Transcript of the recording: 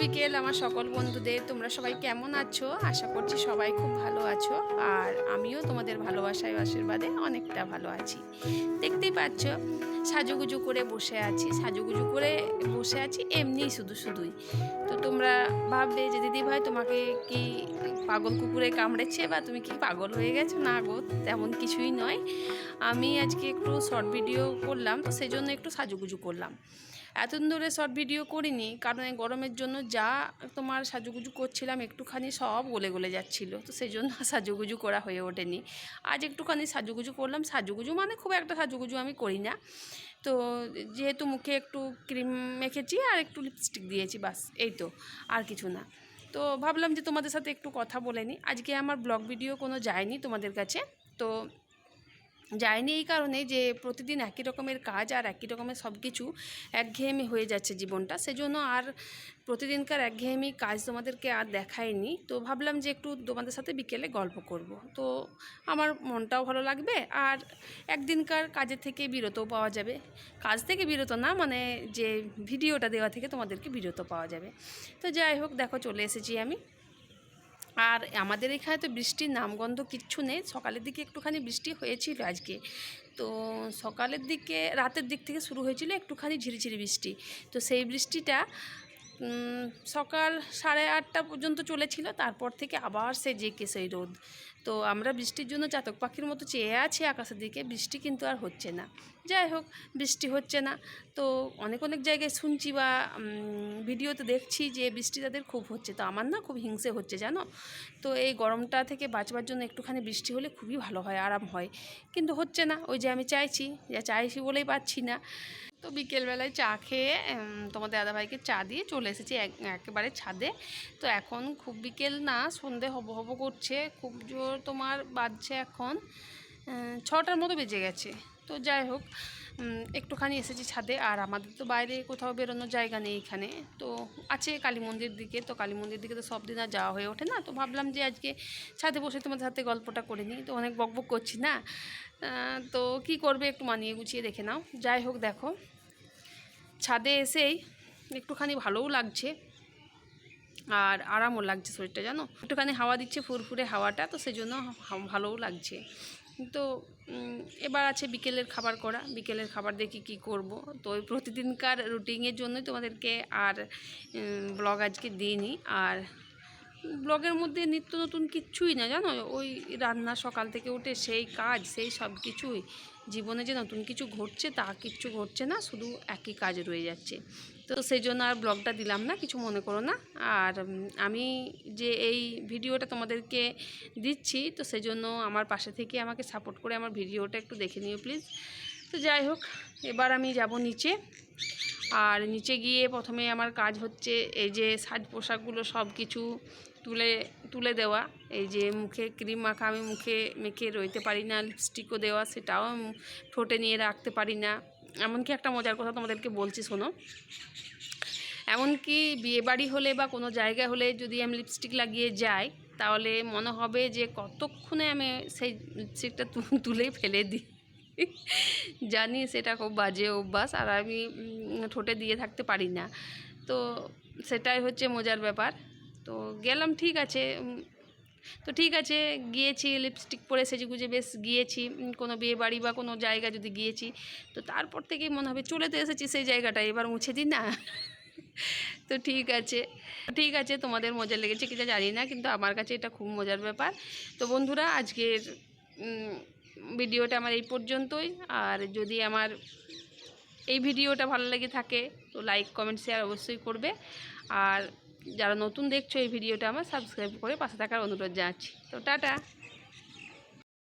বিকেল আমার সকল বন্ধুদের। তোমরা সবাই কেমন আছো? আশা করছি সবাই খুব ভালো আছো। আর আমিও তোমাদের ভালোবাসায় আশীর্বাদে অনেকটা ভালো আছি। দেখতেই পাচ্ছ সাজুগুজু করে বসে আছি এমনি শুধুই। তো তোমরা ভাববে যে দিদি ভাই তোমাকে কি পাগল কুকুরে কামড়েছে বা তুমি কি পাগল হয়ে গেছো? না গো, তেমন কিছুই নয়। আমি আজকে একটু শর্ট ভিডিও করলাম, তো সেই জন্য একটু সাজুগুজু করলাম। এতদিন ধরে শর্ট ভিডিও করিনি, কারণ এই গরমের জন্য যা তোমার সাজুগুজু করছিলাম একটুখানি সব গলে যাচ্ছিলো, তো সেই জন্য সাজুগুজু করা হয়ে ওঠেনি। আজ একটুখানি সাজুগুজু করলাম। সাজুগুজু মানে খুব একটা সাজুগুজু আমি করি না। তো যেহেতু মুখে একটু ক্রিম মেখেছি আর একটু লিপস্টিক দিয়েছি, বাস এই তো, আর কিছু না। তো ভাবলাম যে তোমাদের সাথে একটু কথা বলে নিই। আজকে আমার ব্লগ ভিডিও কোনো যায়নি তোমাদের কাছে। তো যায়নি এই কারণে যে প্রতিদিন একই রকমের কাজ আর একই রকমের সব কিছু একঘেয়েমি হয়ে যাচ্ছে জীবনটা, সেজন্য আর প্রতিদিনকার একঘেয়েমি কাজ তোমাদেরকে আর দেখায়নি। তো ভাবলাম যে একটু তোমাদের সাথে বিকেলে গল্প করব, তো আমার মনটাও ভালো লাগবে আর একদিনকার কাজের থেকে বিরতও পাওয়া যাবে। কাজ থেকে বিরত না, মানে যে ভিডিওটা দেওয়া থেকে তোমাদেরকে বিরত পাওয়া যাবে। তো যাই হোক, দেখো চলে এসেছি আমি। আর আমাদের এখানে তো বৃষ্টির নামগন্ধ কিচ্ছু নেই। সকালের দিকে একটুখানি বৃষ্টি হয়েছিল আজকে। তো সকালের দিকে, রাতের দিক থেকে শুরু হয়েছিল একটুখানি ঝিরিঝিরি বৃষ্টি। তো সেই বৃষ্টিটা সকাল 8:30 পর্যন্ত চলেছিল। তারপর থেকে আবার সেই রোদ। তো আমরা বৃষ্টির জন্য চাতক পাখির মতো চেয়ে আছি আকাশের দিকে, বৃষ্টি কিন্তু আর হচ্ছে না। যাই হোক, বৃষ্টি হচ্ছে না। তো অনেক জায়গায় শুনছি বা ভিডিওতে দেখছি যে বৃষ্টি তাদের খুব হচ্ছে। তো আমার না খুব হিংসে হচ্ছে, জানো। তো এই গরমটা থেকে বাঁচবার জন্য একটুখানি বৃষ্টি হলে খুবই ভালো হয়, আরাম হয়। কিন্তু হচ্ছে না, ওই যে আমি চাইছি বলেই পাচ্ছি না। তো বিকেলবেলায় চা খেয়ে তোমাদের দাদাভাইকে চা দিয়ে চলে এসেছি একেবারে ছাদে। তো এখন খুব বিকেল না, সন্ধে হব করছে। খুব জোর তোমার বাজছে এখন 6টার মতো বেজে গেছে। তো যাই হোক, একটুখানি এসেছি ছাদে। আর আমাদের তো বাইরে কোথাও বেরোনোর জায়গা নেই এখানে। তো আছে কালী মন্দির দিকে, তো কালী মন্দির দিকে তো সব দিন আর যাওয়া হয়ে ওঠে না। তো ভাবলাম যে আজকে ছাদে বসে তোমাদের সাথে গল্পটা করে নিই। তো অনেক বকবক করছি না, তো কি করবে, একটু মানিয়ে গুছিয়ে দেখে নাও। যাই হোক, দেখো ছাদে এসেই একটুখানি ভালোও লাগছে আর আরামও লাগছে শরীরটা, জানো। একটুখানি হাওয়া দিচ্ছে, ফুরফুরে হাওয়াটা, তো সেজন্য ভালোও লাগছে। তো এবার আছে বিকেলের খাবার করা। বিকেলের খাবার দেখি কি করব। তো ওই প্রতিদিনকার রুটিনের জন্যই তোমাদেরকে আর ব্লগ আজকে দিইনি। আর ব্লগের মধ্যে নিত্য নতুন কিচ্ছুই না, জানো। ওই রান্না, সকাল থেকে উঠে সেই কাজ, সেই সব কিছুই। জীবনে যে নতুন কিছু ঘটছে তা কিচ্ছু ঘটছে না, শুধু একই কাজ রয়ে যাচ্ছে। তো সেই জন্য আর ব্লগটা দিলাম না, কিছু মনে করো না। আর আমি যে এই ভিডিওটা তোমাদেরকে দিচ্ছি, তো সেই জন্য আমার পাশে থেকে আমাকে সাপোর্ট করে আমার ভিডিওটা একটু দেখে নিও প্লিজ। তো যাই হোক, এবার আমি যাব নিচে। আর নিচে গিয়ে প্রথমে আমার কাজ হচ্ছে এই যে সাজ পোশাকগুলো সব কিছু তুলে দেওয়া। এই যে মুখে ক্রিম মাখা, আমি মুখে মেখে রইতে পারি না। লিপস্টিকও দেওয়া, সেটাও ঠোঁটে নিয়ে রাখতে পারি না। এমনকি একটা মজার কথা তোমাদেরকে বলছি, শোনো। এমনকি বিয়েবাড়ি হলে বা কোনো জায়গায় হলে যদি আমি লিপস্টিক লাগিয়ে যাই, তাহলে মনে হবে যে কতক্ষণে আমি সেই লিপস্টিকটা তুলেই ফেলে দিই। জানি সেটা খুব বাজে অভ্যাস, আর আমি ঠোঁটে দিয়ে থাকতে পারি না। তো সেটাই হচ্ছে মজার ব্যাপার। তো গেলাম, ঠিক আছে। তো ঠিক আছে, গিয়েছি লিপস্টিক পরে সেজেগুজে বেশ গিয়েছি কোনো বিয়ে বাড়ি বা কোনো জায়গা যদি গিয়েছি, তো তারপর থেকেই মনে হবে চলে তো এসেছি সেই জায়গাটায়, এবার মুছে দিই না। তো ঠিক আছে, তোমাদের মজা লেগেছে কিনা জানি না, কিন্তু আমার কাছে এটা খুব মজার ব্যাপার। তো বন্ধুরা, আজকের ভিডিওটা আমার এই পর্যন্তই। আর যদি আমার এই ভিডিওটা ভালো লেগে থাকে তো লাইক, কমেন্ট, শেয়ার অবশ্যই করবে। আর যারা নতুন দেখছো এই ভিডিওটা, আমার সাবস্ক্রাইব করে পাশে থাকার অনুরোধ জানাচ্ছি। তো টাটা।